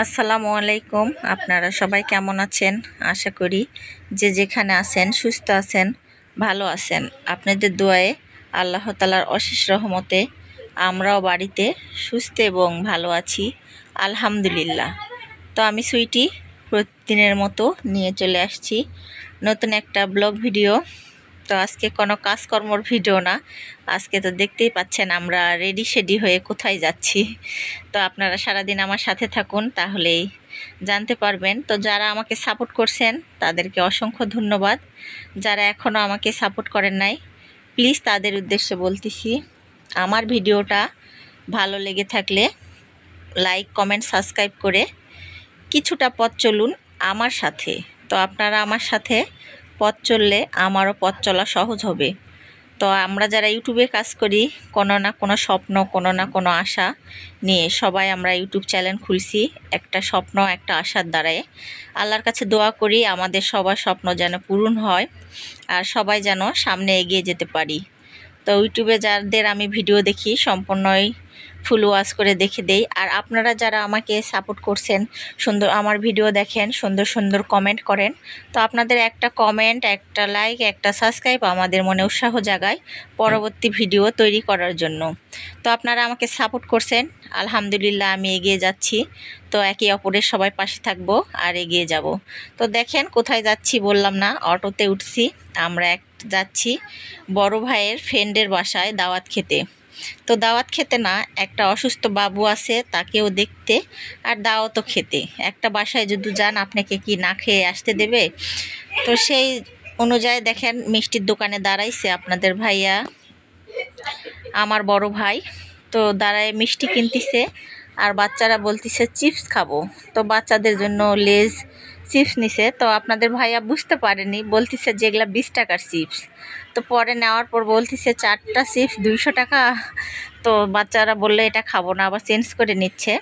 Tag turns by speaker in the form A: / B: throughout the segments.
A: আসসালামু আলাইকুম। আপনারা সবাই কেমন আছেন? আশা করি যে যেখানে আছেন সুস্থ আছেন, ভালো আছেন। আপনাদের দোয়ায় আল্লাহ তাআলার অশেষ রহমতে আমরাও বাড়িতে সুস্থ এবং ভালো আছি, আলহামদুলিল্লাহ। তো আমি সুইটি প্রতিদিনের মতো নিয়ে চলে আসছি নতুন একটা ব্লগ ভিডিও। তো আজকে কোনো কাজকর্মর ভিডিও না, আজকে তো দেখতেই পাচ্ছেন আমরা রেডি শেডি হয়ে কোথায় যাচ্ছি। তো আপনারা সারাদিন আমার সাথে থাকুন, তাহলেই জানতে পারবেন। তো যারা আমাকে সাপোর্ট করছেন তাদেরকে অসংখ্য ধন্যবাদ। যারা এখনও আমাকে সাপোর্ট করেন নাই, প্লিজ তাদের উদ্দেশ্যে বলতেছি, আমার ভিডিওটা ভালো লেগে থাকলে লাইক, কমেন্ট, সাবস্ক্রাইব করে কিছুটা পথ চলুন আমার সাথে। তো আপনারা আমার সাথে পথ চললে আমারও পথ চলা সহজ হবে। তো আমরা যারা ইউটিউবে কাজ করি, কোনো না কোনো স্বপ্ন, কোনো না কোনো আশা নিয়ে সবাই আমরা ইউটিউব চ্যানেল খুলছি একটা স্বপ্ন, একটা আশার দ্বারায়। আল্লাহর কাছে দোয়া করি আমাদের সবার স্বপ্ন যেন পূরণ হয় আর সবাই যেন সামনে এগিয়ে যেতে পারি। তো ইউটিউবে যাদের আমি ভিডিও দেখি সম্পূর্ণই ফুল ওয়াচ করে দেখে দেই। আর আপনারা যারা আমাকে সাপোর্ট করছেন, সুন্দর আমার ভিডিও দেখেন, সুন্দর সুন্দর কমেন্ট করেন, তো আপনাদের একটা কমেন্ট, একটা লাইক, একটা সাবস্ক্রাইব আমাদের মনে উৎসাহ জাগায় পরবর্তী ভিডিও তৈরি করার জন্য। তো আপনারা আমাকে সাপোর্ট করছেন, আলহামদুলিল্লাহ আমি এগিয়ে যাচ্ছি। তো একে অপরের সবাই পাশে থাকবো আর এগিয়ে যাব। তো দেখেন কোথায় যাচ্ছি বললাম না, অটোতে উঠছি। আমরা যাচ্ছি বড় ভাইয়ের ফ্রেন্ডের বাসায় দাওয়াত খেতে। তো দাওয়াত খেতে না, একটা অসুস্থ বাবু আছে তাকেও দেখতে আর দাওয়াতও খেতে। একটা বাসায় যদি যান আপনাকে কি না খেয়ে আসতে দেবে? তো সেই অনুযায়ী দেখেন মিষ্টির দোকানে দাঁড়াইছে আপনাদের ভাইয়া, আমার বড় ভাই। তো দাঁড়ায় মিষ্টি কিনতেছে আর বাচ্চারা বলতেছে চিপস খাবো। তো বাচ্চাদের জন্য লেজ চিপস নিছে। তো আপনাদের ভাইয়া বুঝতে পারেনি, বলতেছে যেগুলা 20 টাকার চিপস। তো পরে নেওয়ার পর বলতেছে 4টা চিপস 200 টাকা। তো বাচ্চারা বললে এটা খাবো না, আবার চেঞ্জ করে নিচ্ছে।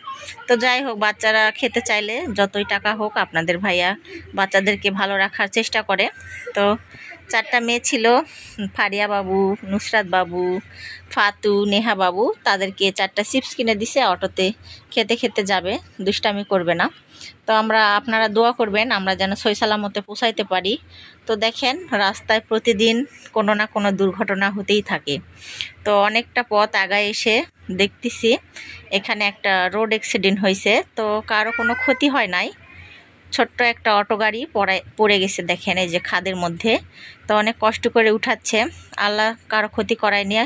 A: তো যাই হোক, বাচ্চারা খেতে চাইলে যতই টাকা হোক আপনাদের ভাইয়া বাচ্চাদেরকে ভালো রাখার চেষ্টা করে। তো 4টা মেয়ে ছিল, ফারিয়া বাবু, নুসরাত বাবু, ফাতু, নেহা বাবু, তাদেরকে 4টা চিপস কিনে দিছে। অটোতে খেতে খেতে যাবে, দুষ্টামি করবে না। তো আপনারা দোয়া করবেন আমরা যেন সই সালামতে পৌঁছাইতে পারি। তো দেখেন রাস্তায় প্রতিদিন কোনো না কোনো দুর্ঘটনা হতেই থাকে। তো অনেকটা পথ আগায় এসে দেখতেছি এখানে একটা রোড অ্যাক্সিডেন্ট হয়েছে। তো কারো কোনো ক্ষতি হয় নাই, ছোট্ট একটা অটো গাড়ি পড়ে গেছে দেখেন এই যে খাদের মধ্যে। তো অনেক কষ্ট করে উঠাচ্ছে, আল্লাহ কারো ক্ষতি করায়নি।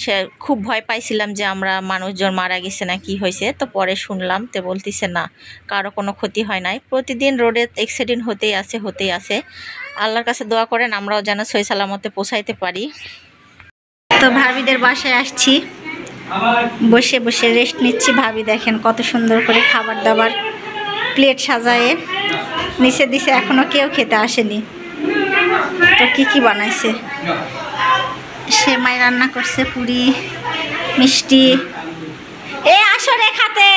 A: সে খুব ভয় পাইছিলাম যে আমরা মানুষজন মারা গেছে না কি হয়েছে। তো পরে শুনলাম, তো বলতেছে না কারো কোনো ক্ষতি হয় নাই। প্রতিদিন রোডে অ্যাক্সিডেন্ট হতেই আছে। আল্লাহর কাছে দোয়া করেন আমরাও যেন সই সালামতে পৌঁছাইতে পারি। তো ভাবিদের বাসায় আসছি, বসে বসে রেস্ট নিচ্ছি। ভাবি দেখেন কত সুন্দর করে খাবার দাবার প্লেট সাজায়ে নিচে দিছে, এখনো কেউ খেতে আসেনি। তো কি বানাইছে, সেমাই রান্না করছে, পুরি, মিষ্টি। আসো রে খাতে,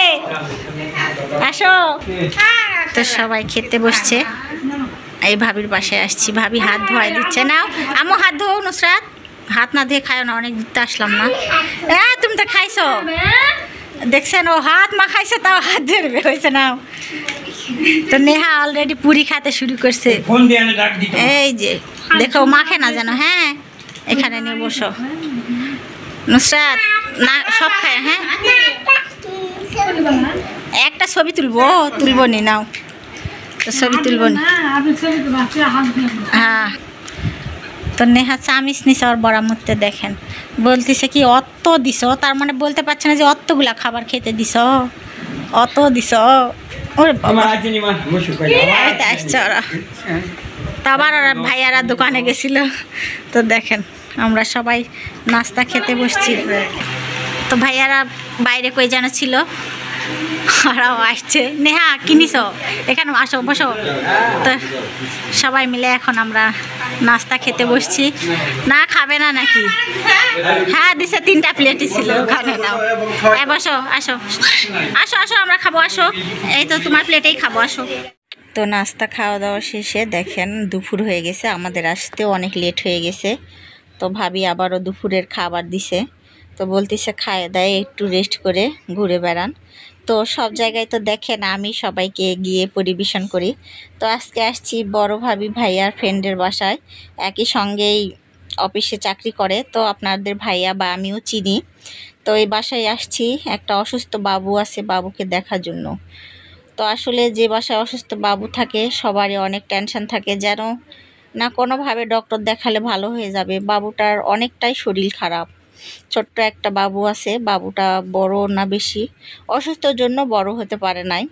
A: আসো। তো সবাই খেতে বসছে। এই ভাবির বাসায় আসছি, ভাবি হাত ধোয়াই দিচ্ছে। নাও আমো হাত ধোও। নুসরাত হাত না ধুয়ে খায় না, অনেক দিতে আসলাম না। তুমি তো খাইছো, দেখছেন ও হাত মা খাইছে, তাও হাত ধরবে হয়েছে। নাও। তো নেহা অলরেডি পুরি খেতে শুরু করছে। এই যে দেখো মাখে না যেন। হ্যাঁ এখানে নিয়ে বসো। নুসরাত না সব খায়। হ্যাঁ একটা ছবি তুলবো নি। নাও তো ছবি তুলবো নি। হ্যাঁ তো নেহা চামিচ নিছে ওর বড়া মধ্যে। দেখেন বলতেছে কি অত দিছ, তার মানে বলতে পারছে না যে অতগুলা খাবার খেতে দিছ, অত দিছ। ওরে বাবা আসছে ওরা। তো আবার ওরা ভাইয়ারা দোকানে গেছিল। তো দেখেন আমরা সবাই নাস্তা খেতে বসছি। তো ভাইয়ারা বাইরে কই যেন ছিল, ওরাও আসছে। নেহা কিনিস এখানে, আসো বসো। তো সবাই মিলে এখন আমরা নাস্তা খেতে বসছি। না খাবে না নাকি? হ্যাঁ দিছে, 3টা প্লেটই ছিল ওখানে। নাও বসো, আসো আসো আসো আমরা খাবো, আসো। এই তো তোমার প্লেটেই খাবো, আসো। তো নাস্তা খাওয়া দাওয়া শেষে দেখেন দুপুর হয়ে গেছে, আমাদের আসতেও অনেক লেট হয়ে গেছে। তো ভাবি আবারও দুপুরের খাবার দিছে। তো বলতেছে খায় দায় একটু রেস্ট করে ঘুরে বেড়ান। তো সব জায়গায় তো দেখেন আমি সবাইকে গিয়ে পরিবেশন করি। তো আজকে আসছি বড় ভাবি ভাইয়ার ফ্রেন্ডের বাসায়, একই সঙ্গেই অফিসে চাকরি করে, তো আপনাদের ভাইয়া বা আমিও চিনি। তো এই বাসায় আসছি, একটা অসুস্থ বাবু আছে, বাবুকে দেখার জন্য। তো আসলে যে বাসায় অসুস্থ বাবু থাকে সবারই অনেক টেনশন থাকে, যেন না কোনোভাবে ডক্টর দেখালে ভালো হয়ে যাবে। বাবুটার অনেকটাই শরীর খারাপ, ছোট্ট একটা বাবু আছে, বাবুটা বড় না বেশি, অসুস্থর জন্য বড় হতে পারে নাই।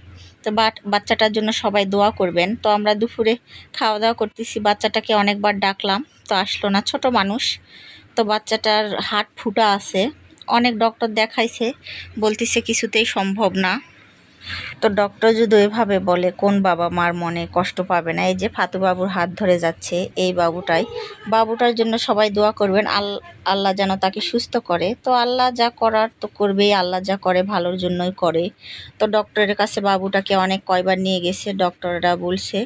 A: তো বাচ্চাটার জন্য সবাই দোয়া করবেন। তো আমরা দুপুরে খাওয়া দাওয়া করতেছি, বাচ্চাটাকে অনেকবার ডাকলাম তো আসলো না, ছোট মানুষ। তো বাচ্চাটার হাত ফুটা আছে, অনেক ডক্টর দেখাইছে, বলতেছে কিছুতেই সম্ভব না। তো ডক্টর যদি এভাবে বলে কোন বাবা মার মনে কষ্ট পাবে না। এই যে ফাতু বাবুর হাত ধরে যাচ্ছে এই বাবুটার জন্য সবাই দোয়া করবেন, আল্লাহ যেন তাকে সুস্থ করে। তো আল্লাহ যা করার তো করবেই, আল্লাহ যা করে ভালোর জন্যই করে। তো ডক্টরের কাছে বাবুটাকে অনেক কয়বার নিয়ে গেছে, ডক্টররা বলছে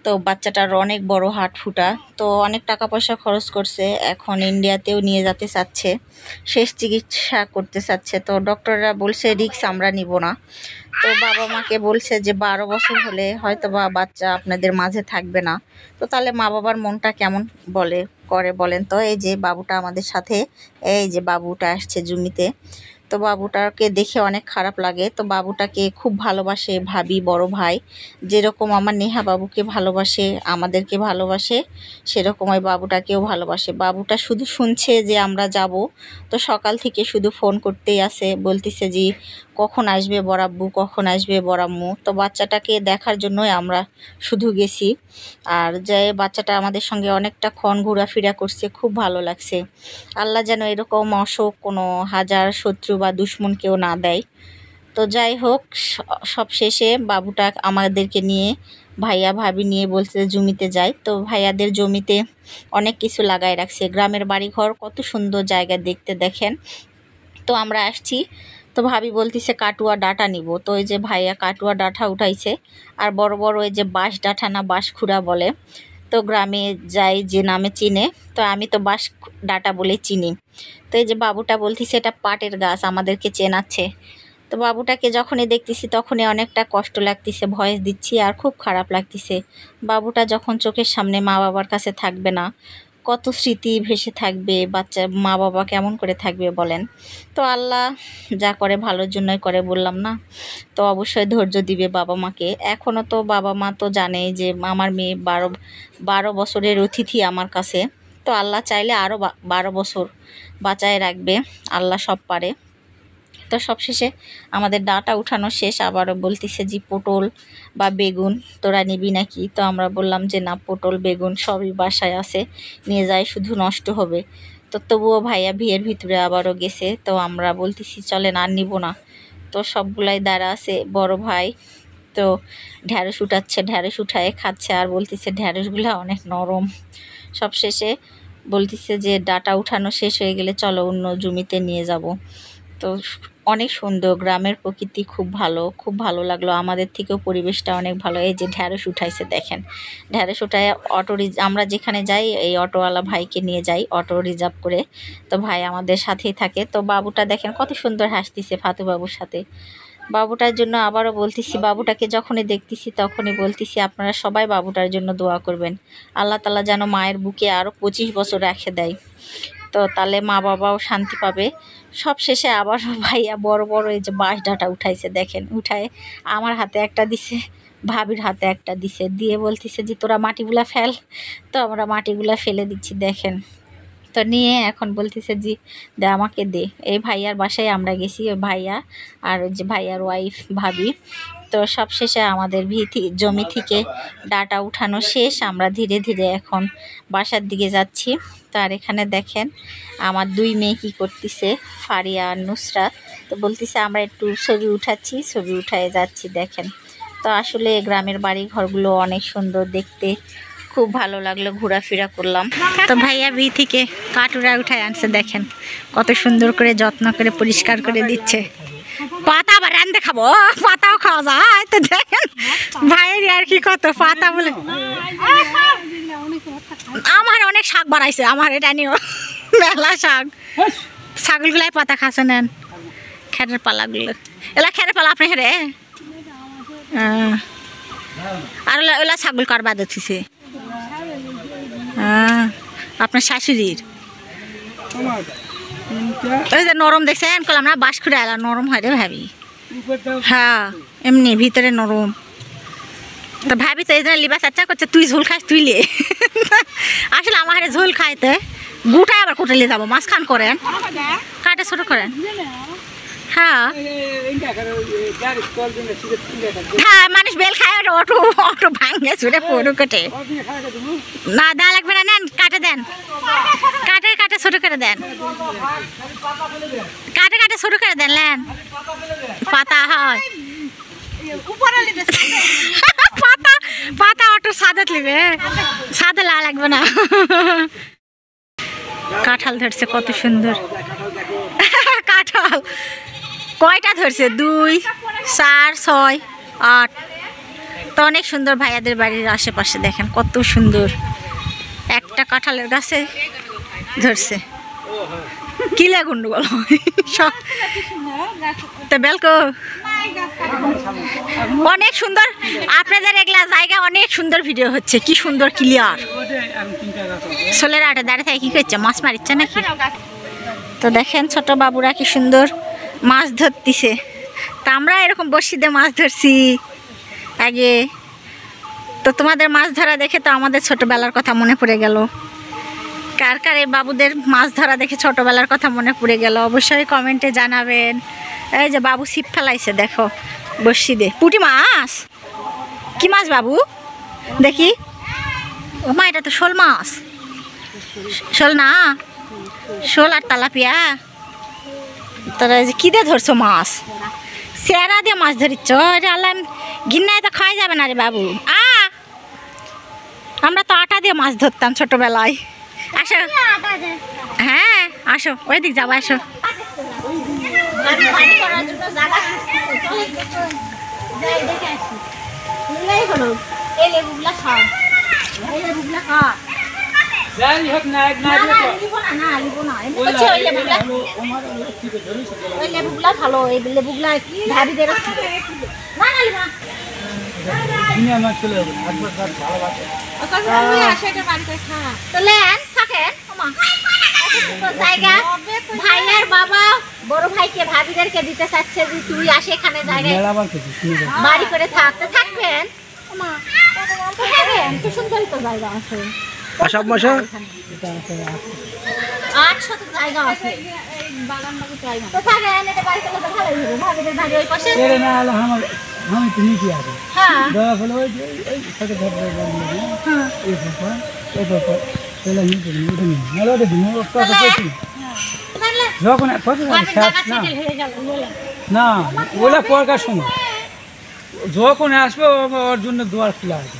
A: তো বাচ্চাটার অনেক বড় হাত ফুটা, তো অনেক টাকা পয়সা খরচ করছে, এখন ইন্ডিয়াতেও নিয়ে যেতে চাচ্ছে, শেষ চিকিৎসা করতে চাচ্ছে। তো ডক্টররা বলছে রিস্ক আমরা নিব না। তো বাবা মাকে বলছে যে 12 বছর হলে হয়তো বা বাচ্চা আপনাদের মাঝে থাকবে না। তো তাহলে মা বাবার মনটা কেমন করে বলেন তো। এই যে বাবুটা আমাদের সাথে, এই যে বাবুটা আসছে জমিতে। তো বাবুটাকে দেখে অনেক খারাপ লাগে। তো বাবুটাকে খুব ভালোবাসে ভাবি, বড় ভাই, যেরকম আমার নেহা বাবুকে ভালোবাসে, আমাদেরকে ভালোবাসে, সেরকম ওই বাবুটাকেও ভালোবাসে। বাবুটা শুধু শুনছে যে আমরা যাব, তো সকাল থেকে শুধু ফোন করতেই আছে, বলতেছে যে কখন আসবে বড়াব্বু, কখন আসবে বড়াম্মু। তো বাচ্চাটাকে দেখার জন্যই আমরা শুধু গেছি। আর যে বাচ্চাটা আমাদের সঙ্গে অনেকটা ক্ষণ ঘোরাফেরা করছে, খুব ভালো লাগছে। আল্লাহ যেন এরকম অসুখ কোনো হাজার শত্রু বা দুশ্মন কেউ না দেয়। তো যাই হোক, সব শেষে বাবুটা আমাদেরকে নিয়ে, ভাইয়া ভাবি নিয়ে বলছে জমিতে যাই। তো ভাইয়াদের জমিতে অনেক কিছু লাগাই রাখছে, গ্রামের বাড়িঘর কত সুন্দর জায়গা দেখতে, দেখেন। তো আমরা আসছি, তো ভাবি বলতেছে কাটুয়া ডাঁটা নিব। তো ওই যে ভাইয়া কাটুয়া ডাঁটা উঠাইছে, আর বড় বড় ওই যে বাঁশ ডাঁটা না বাঁশ খুঁড়া বলে, তো গ্রামে যাই যে নামে চিনে, তো আমি তো বাঁশ ডাঁটা বলে চিনি। তো এই যে বাবুটা বলতেছে এটা পাটের গাছ, আমাদেরকে চেনাচ্ছে। তো বাবুটাকে যখনই দেখতেছি তখনই অনেকটা কষ্ট লাগতেছে, ভয়েস দিচ্ছি, আর খুব খারাপ লাগতেছে। বাবুটা যখন চোখের সামনে মা বাবার কাছে থাকবে না, কত স্মৃতি ভেসে থাকবে, বাচ্চা মা বাবা কেমন করে থাকবে বলেন। তো আল্লাহ যা করে ভালোর জন্যই করে, বললাম না। তো অবশ্যই ধৈর্য দিবে বাবা মাকে। এখনও তো বাবা মা তো জানেই যে আমার মেয়ে 12 বছরের অতিথি আমার কাছে। তো আল্লাহ চাইলে আরও 12 বছর বাঁচায় রাখবে, আল্লাহ সব পারে। তো সবশেষে আমাদের ডাটা উঠানো শেষ, আবারও বলতেছে যে পটল বা বেগুন তোরা নিবি নাকি। তো আমরা বললাম যে না, পটল বেগুন সবই বাসায় আছে, নিয়ে যায় শুধু নষ্ট হবে। তো তবুও ভাইয়া বিয়ের ভিতরে আবারও গেছে, তো আমরা বলতেছি চলেন আর নিব না। তো সবগুলাই দাঁড়া আছে, বড় ভাই তো ঢ্যাঁড়স উঠাচ্ছে, ঢ্যাঁড়স উঠায় খাচ্ছে, আর বলতেছে ঢ্যাঁড়সগুলো অনেক নরম। সবশেষে বলতেছে যে ডাটা উঠানো শেষ হয়ে গেলে চলো অন্য জমিতে নিয়ে যাব। তো অনেক সুন্দর, গ্রামের প্রকৃতি খুব ভালো, খুব ভালো লাগলো। আমাদের থেকেও পরিবেশটা অনেক ভালো। এই যে ঢ্যাঁড়স উঠাইছে দেখেন, ঢ্যাঁড়স উঠায় আমরা যেখানে যাই এই অটোওয়ালা ভাইকে নিয়ে যাই, অটো রিজার্ভ করে। তো ভাই আমাদের সাথেই থাকে। তো বাবুটা দেখেন কত সুন্দর হাসতেছে ফাতু বাবুর সাথে। বাবুটার জন্য আবারও বলতেছি, বাবুটাকে যখনই দেখতেছি তখনই বলতেছি আপনারা সবাই বাবুটার জন্য দোয়া করবেন, আল্লাহ তাআলা যেন মায়ের বুকে আরও 25 বছর রেখে দেয়। তো তাহলে মা বাবাও শান্তি পাবে। সব শেষে আবার ভাইয়া বড় বড় এই যে বাঁশ ডাঁটা উঠাইছে দেখেন, উঠায় আমার হাতে একটা দিছে, ভাবির হাতে একটা দিছে, দিয়ে বলতেছে যে তোরা মাটিগুলা ফেল। তো আমরা মাটিগুলা ফেলে দিচ্ছি দেখেন। তো নিয়ে এখন বলতেছে যে দে আমাকে দে। এই ভাইয়ার বাসায় আমরা গেছি, ওই ভাইয়া আর ওই যে ভাইয়ার ওয়াইফ ভাবি। তো সব শেষে আমাদের জমি থেকে ডাটা উঠানো শেষ, আমরা ধীরে ধীরে এখন বাসার দিকে যাচ্ছি। তো আর এখানে দেখেন আমার 2 মেয়ে কী করতেছে, ফারিয়া আর নুসরাত। তো বলতেছে আমরা একটু ছবি উঠাচ্ছি, ছবি উঠায় যাচ্ছি দেখেন। তো আসলে গ্রামের বাড়ি ঘরগুলো অনেক সুন্দর দেখতে, খুব ভালো লাগলো, ঘোরাফেরা করলাম। তো ভাইয়া থেকে কাটুরা উঠায় আনছে দেখেন, কত সুন্দর করে যত্ন করে পরিষ্কার করে দিচ্ছে। পাতা আবার রান্দে খাবো, পাতাও খাওয়া যায়। তো দেখেন ভাইয়ের আর কি কত পাতা বলে, আমার অনেক শাক বানাইছে, আমার এটা নিয়েও মেলা শাক, ছাগলগুলাই পাতা খাচ্ছে নেন। খেরের পালাগুলো এলা খেরের পালা আপনি হেরে আর ওলা ছাগল কার বাদ উঠিছে আপনার শাশুড়ির ওই যে নরম দেখছেন কলাম না বাঁশ খুঁড়ে এলা নরম হয় রে ভাবি হ্যাঁ এমনি ভিতরে নরম তো ভাবি তো এই জন্য লিবা চাচ্চা করছে তুই ঝোল খাস তুই লে আসলে আমার হারে ঝোল খাইতে গুটাই আবার কোটালে যাবো মাঝখান করেন কাটা ছোট করেন হ্যাঁ হ্যাঁ মানুষ বেল খায় অটো অটো ভাঙে ছুটে পড়ু কেটে না দা লাগবে না নেন কাটে দেন কাটে কাটে ছোট করে দেন কাটে কাটে ছোট করে দেন লেন পাতা হয় পাতা পাতা অটো সাদাত লিবে সাদা লা লাগবে না কাঁঠাল ধরছে কত সুন্দর কাঁঠাল কয়টা ধরছে 2 4 6 8 তো অনেক সুন্দর ভাইয়াদের বাড়ির আশেপাশে দেখেন কত সুন্দর একটা কাঁঠালের গাছে ধরছে কিলা গন্ডগোল সব তো বেলকো অনেক সুন্দর আপনাদের এগুলা জায়গা অনেক সুন্দর ভিডিও হচ্ছে কি সুন্দর ক্লিয়ার সোলের আটে দাঁড়িয়ে থাকে কি করছে মাছ মারিচ্ছে নাকি তো দেখেন ছোট বাবুরা কি সুন্দর মাছ ধরতেছে তা আমরা এরকম বড়শি দিয়ে মাছ ধরছি আগে তো তোমাদের মাছ ধরা দেখে তো আমাদের ছোটবেলার কথা মনে পড়ে গেল কার কার এই বাবুদের মাছ ধরা দেখে ছোটবেলার কথা মনে পড়ে গেল অবশ্যই কমেন্টে জানাবেন এই যে বাবু ছিপ ফেলাইছে দেখো বড়শি দিয়ে পুঁটি মাছ কি মাছ বাবু দেখি ও মা এটা তো শোল মাছ শোল না শোল আর তেলাপিয়া তোরা কি দিয়ে ধরছো মাছ চেরা দিয়ে মাছ ধরিচ্ছ আল্লাহ ঘিন্নায় তো খাওয়া যাবে না রে বাবু আমরা তো আটা দিয়ে মাছ ধরতাম ছোটবেলায় আসো হ্যাঁ আসো ওই দিক যাবো আসো ভালো এই লেবুগুলা ভাবিদের ভাইয়ের বাবা বড় ভাইকে ভাবিদেরকে দিতে চাচ্ছে যে তুই আসে এখানে জায়গায় বাড়ি করে থাকতে থাকবেন সুন্দর তো জায়গা আছে সব মাসে 800 জায়গা আছে বাগান বাগি চাই না তো থাকেন এটা বাড়ি করলে তো ভালোই হবে ভাবিদের বাড়ি ওই পাশে এর না হলো আমি তো নিচে আছে হ্যাঁ দয়া হলো ওই সাথে ঘর হ্যাঁ এই পাশে এই পাশে তাহলে নিচে নিচে নালে দিন একটা আছে যখন কত না ওলা পরকার সময় যখন আসবে ওর জন্য দুয়ার খোলা আছে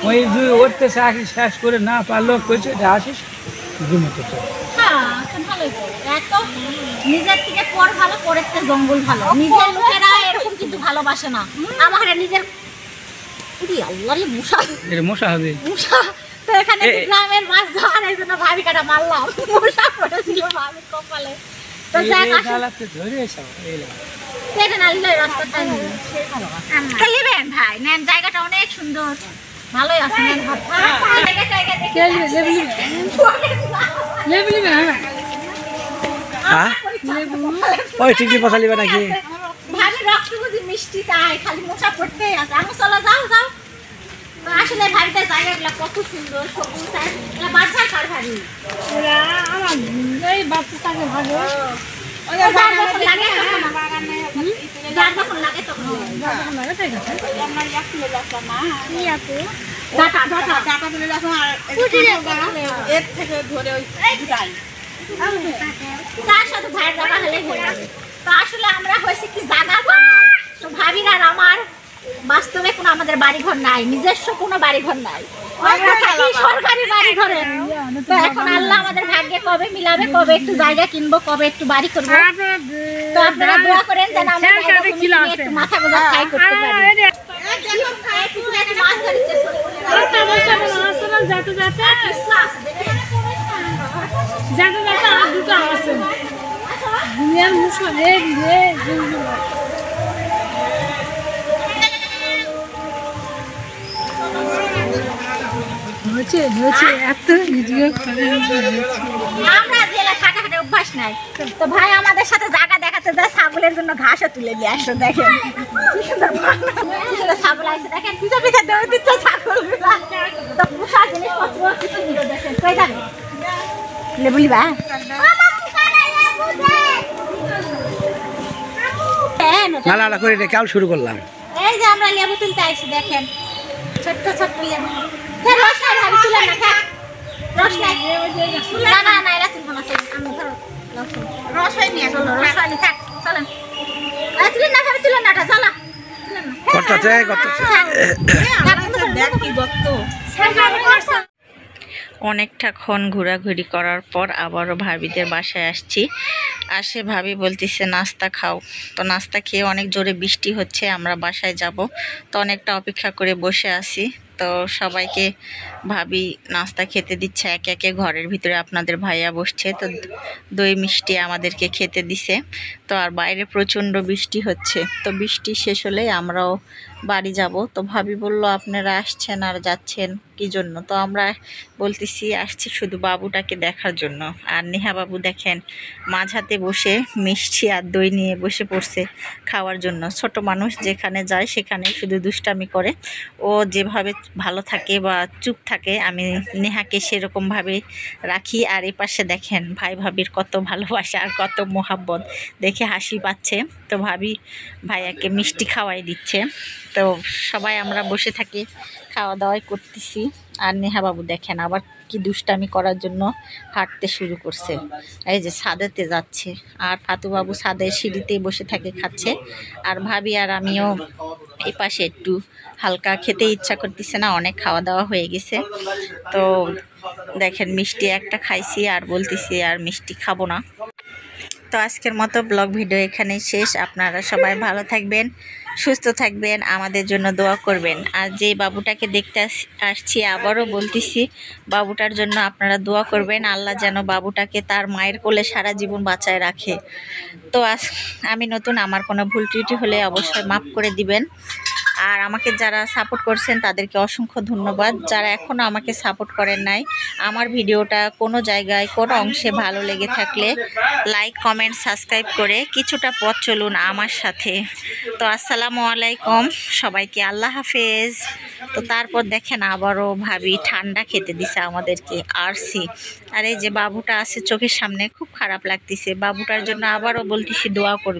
A: ওই উঠতে চাকরি শেষ করে না পারলেও কইছে আসিস ঘুমোতে নিজের থেকে পর ভালো পরের থেকে জঙ্গল ভালো নিজের লোকেরা এরকম কিন্তু ভালোবাসে না আমার নিজের মশা হবে মশা তো এখানে গ্রামের মাছ ধরার এই জন্য ভাবি কাটা মারলাম মশা পড়েছিল ভাবির কপালে তো ভাই নেন জায়গাটা অনেক সুন্দর ভালোই আছে মিষ্টি তাই খালি মশা পড়তেই আছে আমি চলো যাও যাও আসলে ভাবিতে জায়গাগুলো কত সুন্দর সবুজ বাচ্চা কার ভাবি আমার এই বাচ্চা থাকে ভালো আসলে আমরা হয়েছে কি জায়গা তো ভাবির আর আমার বাস্তবে কোনো আমাদের বাড়িঘর নাই নিজস্ব কোনো বাড়িঘর নাই সরকারি বাড়ি ঘরে তো এখন আল্লাহ আমাদের ভাগ্যে কবে মিলাবে কবে একটু জায়গা কিনবো কবে একটু বাড়ি করবো তো আপনারা দোয়া করেন যেন আমরা একটু মাথা বোঝা খাই করতে পারি
B: দুনিয়ার মুসো রে রে হয়েছে হয়েছে এত ভিডিও করে
C: আমরা জেলা খাটা খাটা অভ্যাস নাই তো ভাই আমাদের সাথে জায়গা দেখাতে যায় ছাগলের জন্য ঘাসও তুলে নিয়ে আসো দেখেন কি সুন্দর কি সুন্দর ছাগল আছে দেখেন পিছা পিছা দৌড় দিচ্ছে ছাগল তো পোষা জিনিসপত্র কিছু নিয়ে দেখেন কই যাবে লেবু লিবা
D: না না করে কাল শুরু করলাম।
C: এই যে আমরা লেবু তুলতে আইছি দেখেন ছোট্ট ছোট্ট লেবু রস নাই ভাবি তুলেন না থাক রস নাই না না না এরা তুলবো না আমি ধরো রস হয়নি এখন রস হয়নি থাক চলেন তুলেন না ভাবি তুলেন না চলো
D: করতেছে করতেছে
C: দেখ কি গত্ত
A: অনেকটাক্ষণ ঘোরাঘুরি করার পর আবারও ভাবিদের বাসায় আসছি। আসে ভাবি বলতেছে নাস্তা খাও, তো নাস্তা খেয়ে অনেক জোরে বৃষ্টি হচ্ছে, আমরা বাসায় যাব, তো অনেকটা অপেক্ষা করে বসে আছি। তো সবাইকে ভাবি নাস্তা খেতে দিচ্ছে একে একে, ঘরের ভিতরে আপনাদের ভাইয়া বসছে, তো দই মিষ্টি আমাদেরকে খেতে দিছে। তো আর বাইরে প্রচণ্ড বৃষ্টি হচ্ছে, তো বৃষ্টি শেষ হলেই আমরাও বাড়ি যাব। তো ভাবি বলল আপনারা আসছেন আর যাচ্ছেন কি জন্য, তো আমরা বলতেছি আসছি শুধু বাবুটাকে দেখার জন্য। আর নেহা বাবু দেখেন মাঝাতে বসে মিষ্টি আর দই নিয়ে বসে পড়ছে খাওয়ার জন্য। ছোট মানুষ যেখানে যায় সেখানে শুধু দুষ্টামি করে, ও যেভাবে ভালো থাকে বা চুপ থাকে আমি নেহাকে সেরকমভাবে রাখি। আর এই পাশে দেখেন ভাই ভাবির কত ভালোবাসা আর কত মোহাব্বত, দেখে হাসি পাচ্ছে। তো ভাবি ভাইয়াকে মিষ্টি খাওয়াই দিচ্ছে, তো সবাই আমরা বসে থাকি খাওয়া দাওয়াই করতেছি। আর নেহা বাবু দেখেন আবার কি দুষ্টামি করার জন্য হাঁটতে শুরু করছে, এই যে ছাদেতে যাচ্ছে। আর ফাতু বাবু ছাদের সিঁড়িতেই বসে থাকে খাচ্ছে। আর ভাবি আর আমিও এই পাশে একটু হালকা খেতে ইচ্ছা করতেছে না, অনেক খাওয়া দাওয়া হয়ে গেছে। তো দেখেন মিষ্টি একটা খাইছি আর বলতেছি আর মিষ্টি খাবো না। তো আজকের মতো ব্লগ ভিডিও এখানেই শেষ। আপনারা সবাই ভালো থাকবেন, সুস্থ থাকবেন, আমাদের জন্য দোয়া করবেন। আর যে বাবুটাকে দেখতে আসছি আবারও বলতেছি বাবুটার জন্য আপনারা দোয়া করবেন, আল্লাহ যেন বাবুটাকে তার মায়ের কোলে সারা জীবন বাঁচায় রাখে। তো আমি নতুন, আমার কোনো ভুল ত্রুটি হলে অবশ্যই মাফ করে দিবেন। আর আমাকে যারা সাপোর্ট করছেন তাদেরকে অসংখ্য ধন্যবাদ। যারা এখনও আমাকে সাপোর্ট করেন নাই, আমার ভিডিওটা কোনো জায়গায় কোনো অংশে ভালো লেগে থাকলে লাইক কমেন্ট সাবস্ক্রাইব করে কিছুটা পথ চলুন আমার সাথে। তো আসসালামু আলাইকুম সবাইকে, আল্লাহ হাফেজ। তো তারপর দেখেন আবারও ভাবি ঠান্ডা খেতে দিছে আমাদেরকে আরসি। আর এই যে বাবুটা আছে চোখের সামনে, খুব খারাপ লাগতেছে বাবুটার জন্য, আবারও বলতেছি দোয়া করুন।